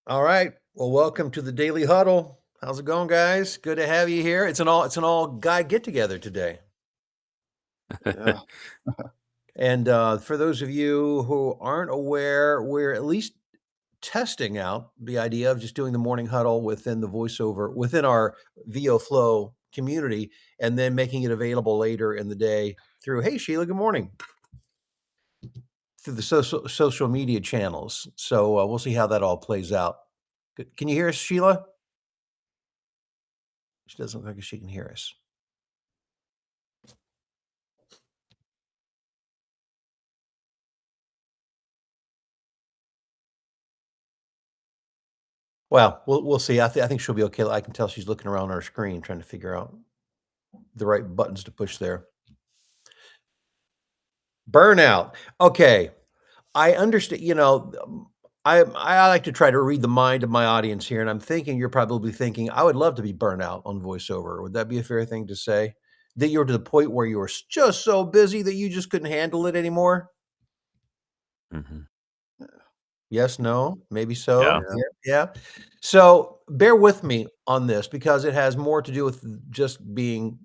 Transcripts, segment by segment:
All right. Well, welcome to the Daily Huddle. How's it going, guys? Good to have you here. It's an all guy get together today. Yeah. And for those of you who aren't aware, we're at least testing out the idea of just doing the morning huddle within the voiceover within our VoFlow community, and then making it available later in the day through. Hey, Sheila. Good morning. Through the social media channels. So we'll see how that all plays out. Can you hear us, Sheila? She doesn't look like she can hear us. Well, we'll see. I think she'll be okay. I can tell she's looking around our screen trying to figure out the right buttons to push there. Burnout. Okay. I understand, I like to try to read the mind of my audience here, and I'm thinking you're probably thinking, "I would love to be burnt out on voiceover." Would that be a fair thing to say? That you're to the point where you were just so busy that you just couldn't handle it anymore? Mhm. Yes, no, maybe so. Yeah. Yeah, yeah. So, bear with me on this because it has more to do with just being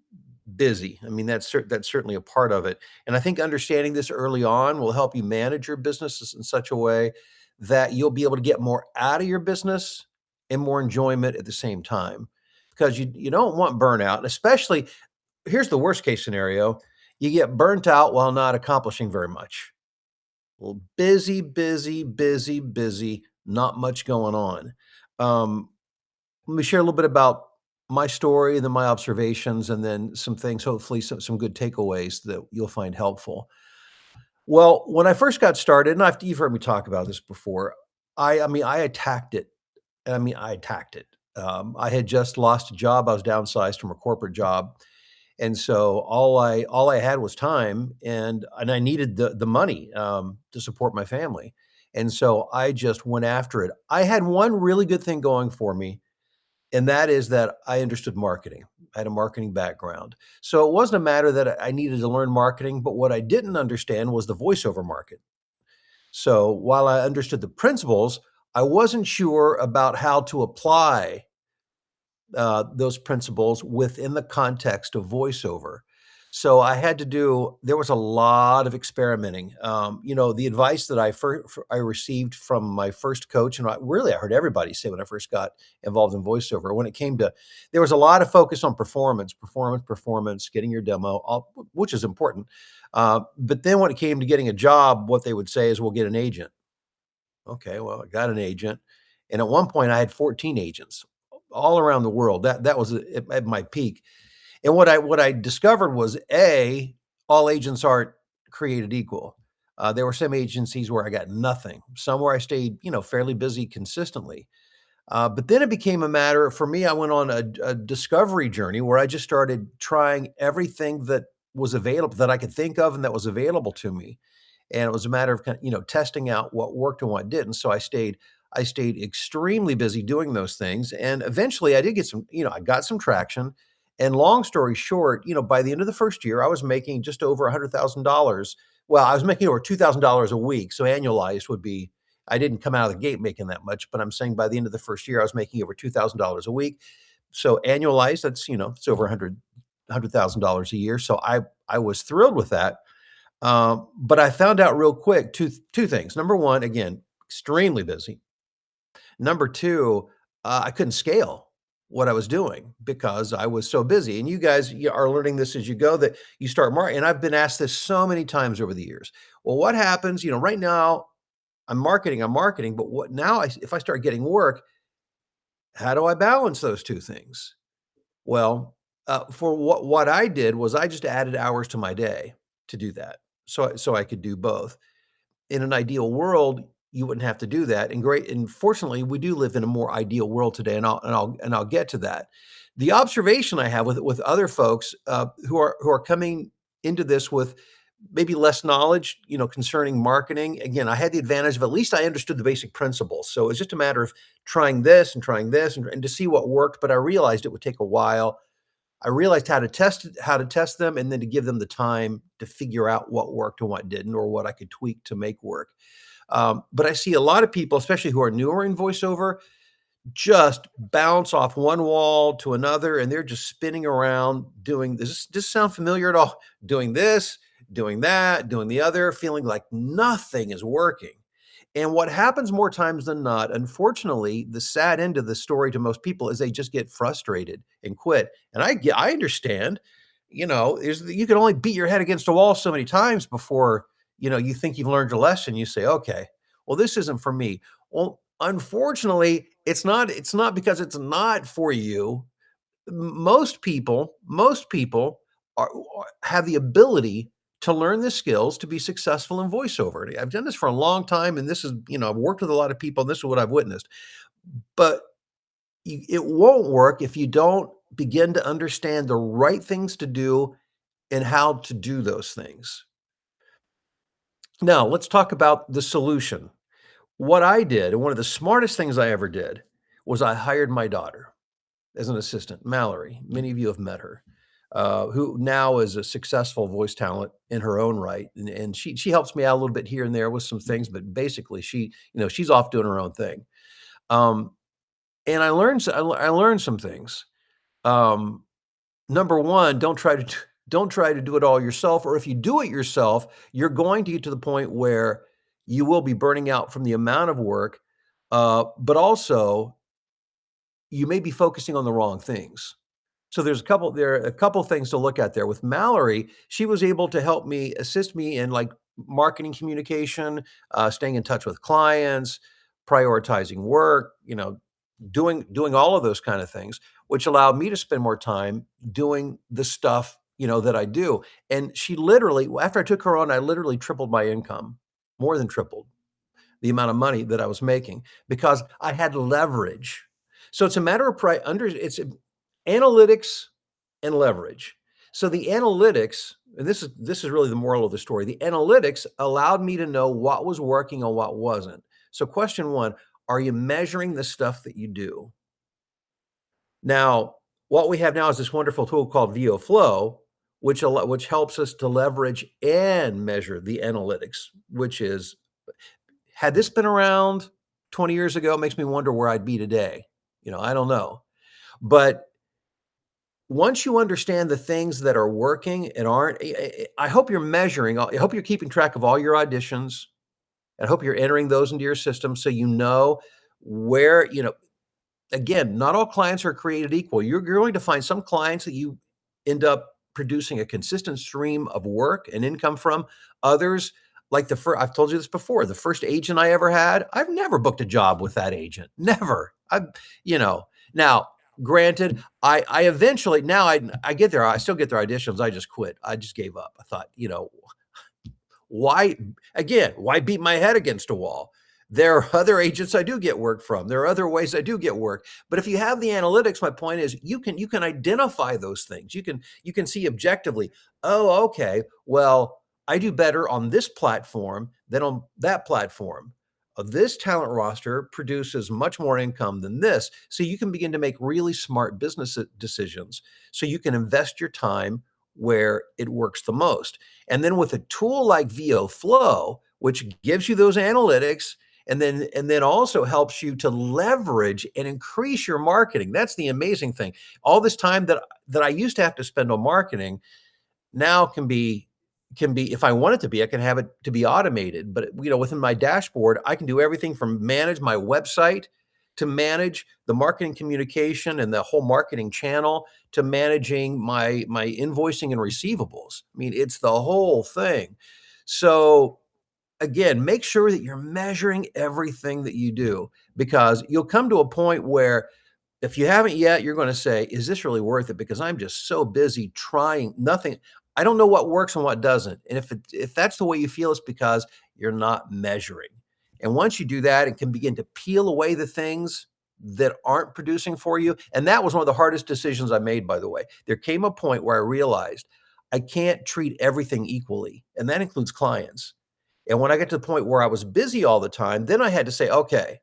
busy. I mean, that's certainly a part of it, and I think understanding this early on will help you manage your business in such a way that you'll be able to get more out of your business and more enjoyment at the same time, because you don't want burnout, especially here's the worst case scenario, you get burnt out while not accomplishing very much. Well, busy, busy, busy, busy, not much going on. Um, Let me share a little bit about my story and then my observations, and then some things, hopefully, some good takeaways that you'll find helpful. Well, when I first got started, and you've heard me talk about this before, I mean, I attacked it. I mean, I attacked it. I had just lost a job. I was downsized from a corporate job, and so all I had was time, and I needed the money, to support my family, and so I just went after it. I had one really good thing going for me, and that is that I understood marketing. I had a marketing background. So it wasn't a matter that I needed to learn marketing, but what I didn't understand was the voiceover market. So while I understood the principles, I wasn't sure about how to apply those principles within the context of voiceover. So I had to do there was a lot of experimenting. The advice that I received from my first coach, and I heard everybody say when I first got involved in voiceover, when it came to there was a lot of focus on performance, performance, performance, getting your demo, which is important. But then when it came to getting a job, what they would say is, "We'll get an agent." Okay, well, I got an agent, and at one point, I had 14 agents all around the world. That was at my peak, and what I discovered was, A, all agents aren't created equal. There were some agencies where I got nothing, some where I stayed, fairly busy consistently. But then it became a matter for me, I went on a discovery journey where I just started trying everything that was available that I could think of and that was available to me. And it was a matter of testing out what worked and what didn't. So I stayed extremely busy doing those things. And eventually I did get I got some traction. And long story short, by the end of the first year, I was making just over $100,000. Well, I was making over $2,000 a week. So annualized would be I didn't come out of the gate making that much, but I'm saying by the end of the first year, I was making over $2,000 a week. So annualized, it's over $100,000 a year. So I was thrilled with that. But I found out real quick two things. Number one, again, extremely busy. Number two, I couldn't scale what I was doing because I was so busy. And you guys are learning this as you go that you start marketing. And I've been asked this so many times over the years. Well, what happens? Right now I'm marketing, but what now? If I start getting work, how do I balance those two things? Well, for what I did was I just added hours to my day to do that, so I could do both. In an ideal world, you wouldn't have to do that, and fortunately, we do live in a more ideal world today, and I'll get to that. The observation I have with other folks, who are coming into this with maybe less knowledge, concerning marketing. Again, I had the advantage of at least I understood the basic principles, so it's just a matter of trying this and to see what worked, but I realized it would take a while. I realized how to test them and then to give them the time to figure out what worked and what didn't or what I could tweak to make work. But I see a lot of people, especially who are newer in voiceover, just bounce off one wall to another, and they're just spinning around doing does this sound familiar at all? Doing this, doing that, doing the other, feeling like nothing is working. And what happens more times than not, unfortunately, the sad end of the story to most people is they just get frustrated and quit. And I understand, you can only beat your head against a wall so many times before, you think you've learned your lesson. You say, okay, well, this isn't for me. Well, unfortunately, it's not because it's not for you. Most people have the ability to learn the skills to be successful in voiceover. And I've done this for a long time, and this is, I've worked with a lot of people, and this is what I've witnessed. But it won't work if you don't begin to understand the right things to do and how to do those things. Now, let's talk about the solution. What I did, and one of the smartest things I ever did, was I hired my daughter as an assistant, Mallory. Many of you have met her, who now is a successful voice talent in her own right, and she helps me out a little bit here and there with some things, but basically she's off doing her own thing. Um, and I learned some things. Um, Number one, don't try to do it all yourself, or if you do it yourself, you're going to get to the point where you will be burning out from the amount of work, but also you may be focusing on the wrong things. So there are a couple things to look at there. With Mallory, she was able to help me, assist me in like marketing communication, staying in touch with clients, prioritizing work, doing all of those kind of things, which allowed me to spend more time doing the stuff, that I do. And she literally, after I took her on, I literally tripled my income, more than tripled the amount of money that I was making because I had leverage. So it's a matter of it's analytics and leverage. So the analytics, and this is really the moral of the story. The analytics allowed me to know what was working and what wasn't. So question 1, are you measuring the stuff that you do? Now, what we have now is this wonderful tool called VoFlow, which helps us to leverage and measure the analytics, which is had this been around 20 years ago, it makes me wonder where I'd be today. I don't know. But once you understand the things that are working and aren't, I hope you're measuring, I hope you're keeping track of all your auditions. I hope you're entering those into your system so you know where, again, not all clients are created equal. You're going to find some clients that you end up producing a consistent stream of work and income from. Others, like I've told you this before, the first agent I ever had, I've never booked a job with that agent. Never. Now, granted, I eventually, now I get there, I still get their auditions. I just quit. I just gave up. I thought, why why beat my head against a wall? There are other agents I do get work from. There are other ways I do get work. But if you have the analytics, my point is you can identify those things. You can see objectively, oh, okay, well, I do better on this platform than on that platform. This talent roster produces much more income than this. So you can begin to make really smart business decisions. So you can invest your time where it works the most. And then with a tool like VoFlow, which gives you those analytics and then also helps you to leverage and increase your marketing. That's the amazing thing. All this time that I used to have to spend on marketing now can be if I want it to be, I can have it to be automated. But within my dashboard, I can do everything from manage my website to manage the marketing communication and the whole marketing channel to managing my invoicing and receivables. I mean, it's the whole thing. So again, make sure that you're measuring everything that you do because you'll come to a point where if you haven't yet, you're gonna say, "Is this really worth it?" Because I'm just so busy trying nothing. I don't know what works and what doesn't, and if that's the way you feel, it's because you're not measuring. And once you do that, it can begin to peel away the things that aren't producing for you, and that was one of the hardest decisions I made, by the way. There came a point where I realized I can't treat everything equally, and that includes clients. And when I got to the point where I was busy all the time, then I had to say, "Okay,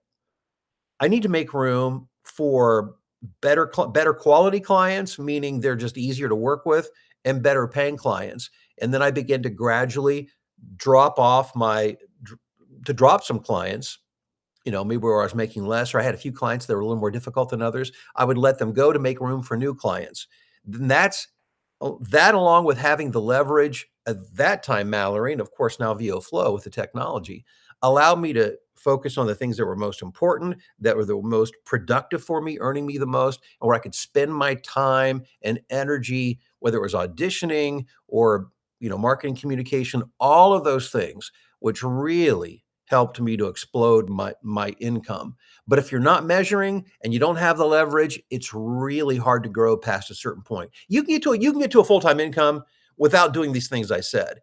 I need to make room for better quality clients, meaning they're just easier to work with, and better paying clients. And then I began to gradually drop off my dr to drop some clients, maybe where I was making less, or I had a few clients that were a little more difficult than others. I would let them go to make room for new clients. Then that along with having the leverage at that time, Mallory, and of course now VoFlow with the technology, allowed me to focus on the things that were most important, that were the most productive for me, earning me the most, and where I could spend my time and energy, whether it was auditioning or marketing communication, all of those things, which really helped me to explode my income. But if you're not measuring and you don't have the leverage, it's really hard to grow past a certain point. You can get to a full-time income without doing these things I said.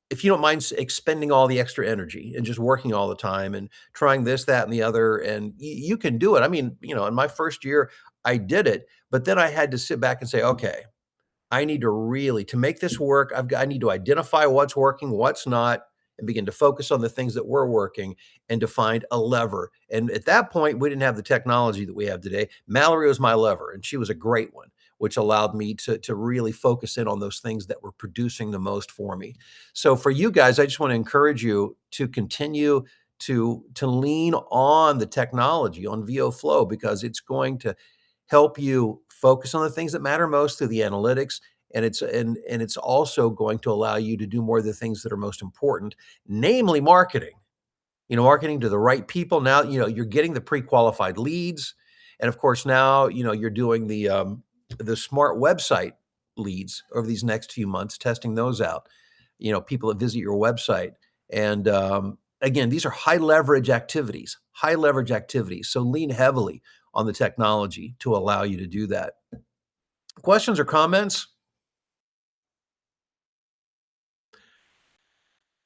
If you don't mind expending all the extra energy and just working all the time and trying this, that, and the other, and you can do it. I mean, in my first year, I did it, but then I had to sit back and say, okay, I need to really to make this work, I need to identify what's working, what's not, and begin to focus on the things that were working and to find a lever. And at that point, we didn't have the technology that we have today. Mallory was my lever, and she was a great one, which allowed me to really focus in on those things that were producing the most for me. So for you guys, I just want to encourage you to continue to lean on the technology, on VoFlow, because it's going to help you focus on the things that matter most through the analytics, and it's also going to allow you to do more of the things that are most important, namely marketing. Marketing to the right people. Now, you're getting the pre-qualified leads, and of course, now, you're doing the smart website leads over these next few months, testing those out. People that visit your website, and again, these are high leverage activities. So lean heavily on the technology to allow you to do that. Questions or comments?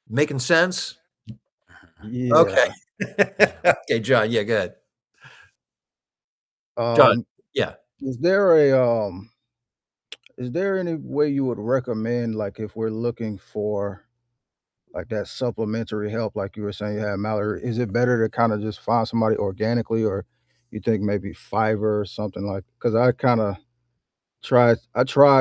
Making sense? Okay. Yeah. Okay, John. Yeah, good. John. Um, Yeah. is there is there any way you would recommend, like, if we're looking for, like, that supplementary help, like you were saying you had Mallory, is it better to kinda just find somebody organically, or you think maybe Fiverr or something like? Because I tried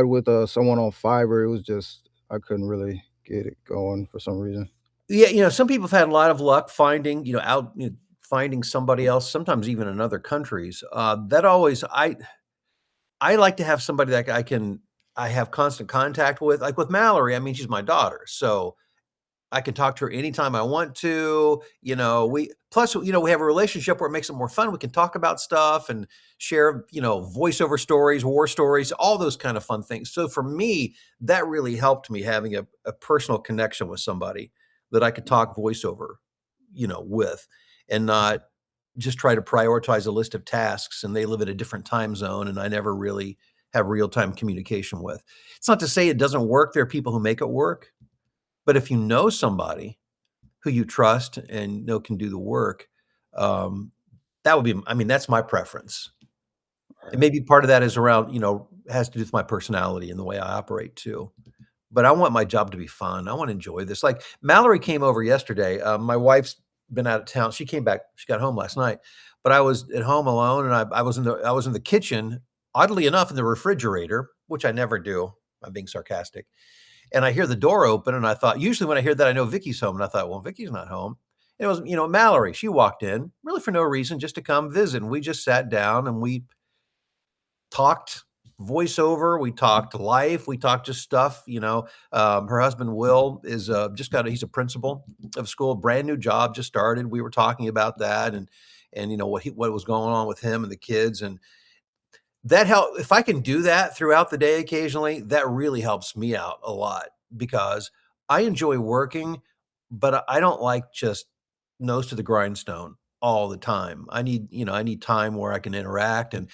with, someone on Fiverr, it was just I couldn't really get it going for some reason. Yeah, some people have had a lot of luck finding, finding somebody else, sometimes even in other countries. That always I like to have somebody that I have constant contact with. Like with Mallory, I mean, she's my daughter, so I can talk to her anytime I want to. We have a relationship where it makes it more fun. We can talk about stuff and share, voiceover stories, war stories, all those kind of fun things. So for me, that really helped me having a personal connection with somebody that I could talk voiceover, with, and not just try to prioritize a list of tasks, and they live in a different time zone and I never really have real-time communication with. It's not to say it doesn't work. There are people who make it work, but if you know somebody who you trust and know can do the work, um, that would be I mean, that's my preference. And Right. maybe part of that is around, has to do with my personality and the way I operate too. But I want my job to be fun. I wanna enjoy this. Like, Mallory came over yesterday. My wife's been out of town. She came back. She got home last night, but I was at home alone, and I was in the kitchen, oddly enough, in the refrigerator, which I never do. I'm being sarcastic. And I hear the door open, and I thought usually when I hear that, I know Vicky's home, and I thought, "Well, Vicky's not home." It was, Mallory. She walked in, really for no reason, just to come visit, and we just sat down, and we talked voiceover, we talked life, we talked just stuff. Her husband, Will, is, he's a principal of school, brand new job, just started. We were talking about that and, what was going on with him and the kids, and that help if I can do that throughout the day occasionally, that really helps me out a lot because I enjoy working, but I don't like just nose to the grindstone all the time. I need time where I can interact and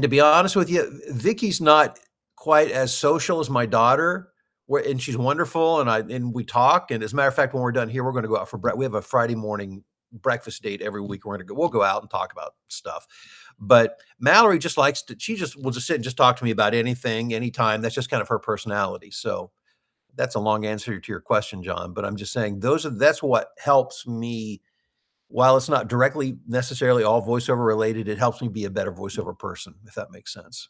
to be honest with you, Vicky's not quite as social as my daughter, where and she's wonderful and we talk, and as a matter of fact, when we're done here, we're gonna go out for we have a Friday morning breakfast date every week. We'll go out and talk about stuff. But Mallory just likes to she just will just sit and just talk to me about anything, anytime. That's just kind of her personality. So that's a long answer to your question, John, but I'm just saying that's what helps me while it's not directly necessarily all voiceover related, it helps me be a better voiceover person, if that makes sense.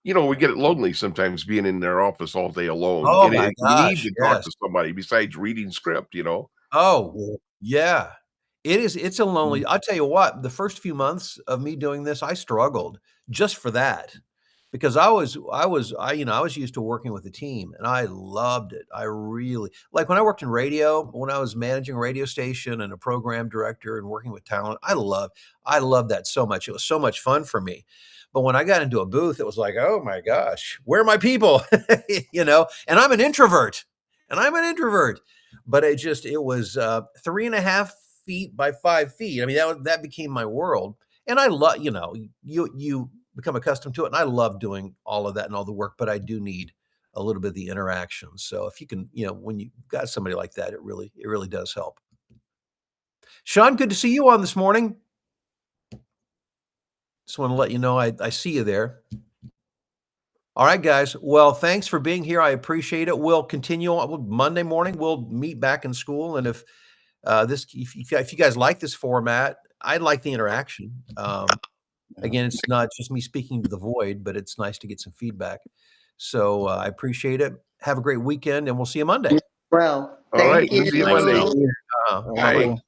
You know, we get lonely sometimes being in their office all day alone, Oh and my you need gosh, to talk yes. to somebody besides reading script, you know? Oh, yeah. It's a lonely I'll tell you what, the first few months of me doing this, I struggled just for that. Because I was used to working with a team, and I loved it. I really like, when I worked in radio, when I was managing a radio station and a program director and working with talent, I loved that so much. It was so much fun for me. But when I got into a booth, it was like, "Oh my gosh, where are my people?" You know? And I'm an introvert, But it was, 3.5 feet by 5 feet. I mean, that became my world. And I love, you become accustomed to it, and I love doing all of that and all the work, but I do need a little bit of the interaction. So if you can, when you got somebody like that, it really does help. Sean, good to see you on this morning. Just want to let you know I see you there. All right, guys. Well, thanks for being here. I appreciate it. We'll continue on Monday morning. We'll meet back in school, and if you guys like this format, I like the interaction. Yeah. Again, it's not just me speaking to the void, but it's nice to get some feedback. So, I appreciate it. Have a great weekend, and we'll see you Monday. Well, All right, thank we'll see you Monday. you. Uh, All bye-bye. right, Bye. cool.